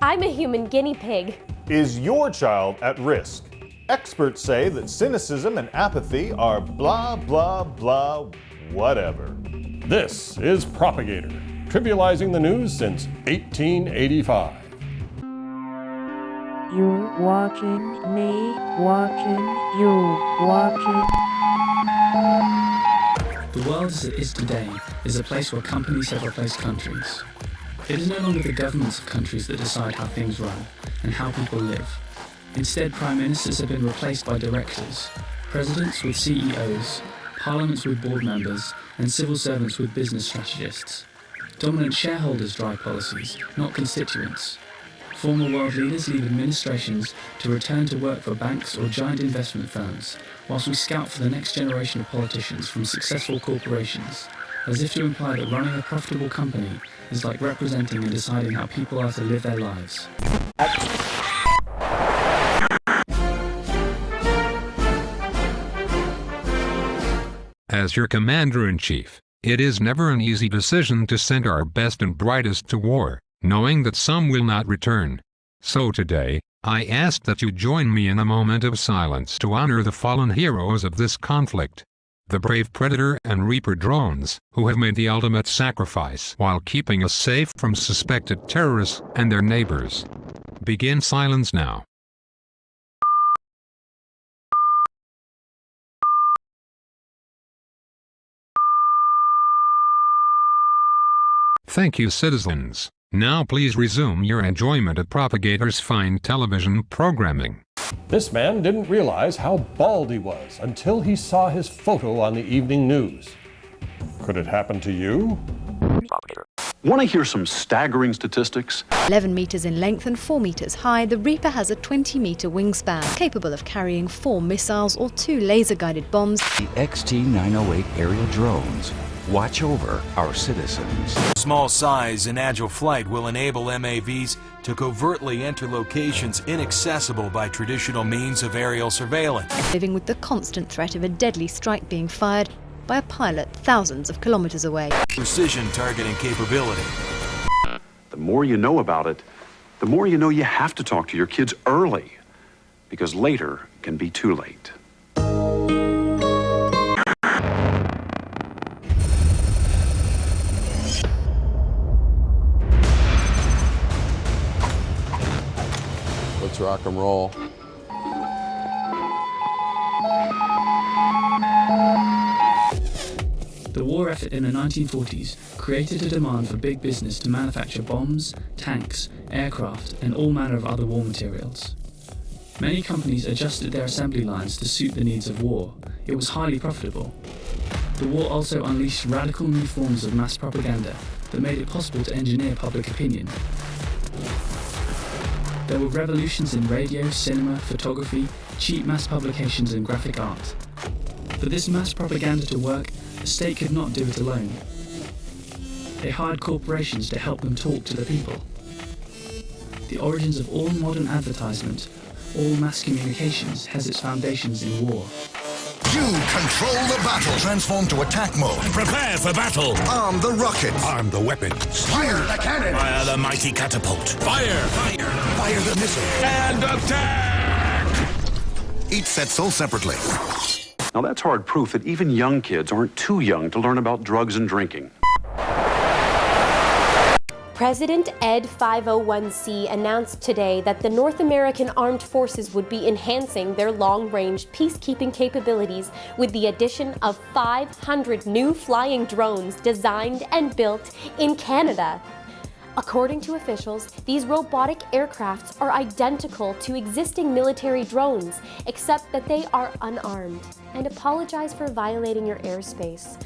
I'm a human guinea pig. Is your child at risk? Experts say that cynicism and apathy are blah, blah, blah, whatever. This is Propagator, trivializing the news since 1885. You're watching me, watching you, watching. The world as it is today is a place where companies have replaced countries. It is no longer the governments of countries that decide how things run and how people live. Instead, prime ministers have been replaced by directors, presidents with CEOs, parliaments with board members, and civil servants with business strategists. Dominant shareholders drive policies, not constituents. Former world leaders leave administrations to return to work for banks or giant investment firms, whilst we scout for the next generation of politicians from successful corporations, as if to imply that running a profitable company is like representing and deciding how people are to live their lives. As your commander-in-chief, it is never an easy decision to send our best and brightest to war, knowing that some will not return. So today, I ask that you join me in a moment of silence to honor the fallen heroes of this conflict. The brave Predator and Reaper drones, who have made the ultimate sacrifice while keeping us safe from suspected terrorists and their neighbors. Begin silence now. Thank you, citizens. Now please resume your enjoyment of Propagator's fine television programming. This man didn't realize how bald he was until he saw his photo on the evening news. Could it happen to you? Want to hear some staggering statistics? 11 meters in length and 4 meters high, the Reaper has a 20-meter wingspan, capable of carrying 4 missiles or 2 laser-guided bombs. The XT-908 aerial drones watch over our citizens. Small size and agile flight will enable MAVs to covertly enter locations inaccessible by traditional means of aerial surveillance. Living with the constant threat of a deadly strike being fired by a pilot thousands of kilometers away. Precision targeting capability. The more you know about it, the more you know you have to talk to your kids early, because later can be too late. Let's rock and roll. The war effort in the 1940s created a demand for big business to manufacture bombs, tanks, aircraft, and all manner of other war materials. Many companies adjusted their assembly lines to suit the needs of war. It was highly profitable. The war also unleashed radical new forms of mass propaganda that made it possible to engineer public opinion. There were revolutions in radio, cinema, photography, cheap mass publications, and graphic art. For this mass propaganda to work, the state could not do it alone. They hired corporations to help them talk to the people. The origins of all modern advertisement, all mass communications, has its foundations in war. You control the battle. Transform to attack mode. Prepare for battle. Arm the rocket. Arm the weapons. Fire the cannon. Fire the mighty catapult. Fire! Fire! Fire the missile. And attack! Each set sold separately. Now that's hard proof that even young kids aren't too young to learn about drugs and drinking. President Ed 501c announced today that the North American Armed Forces would be enhancing their long-range peacekeeping capabilities with the addition of 500 new flying drones designed and built in Canada. According to officials, these robotic aircrafts are identical to existing military drones, except that they are unarmed, and apologize for violating your airspace.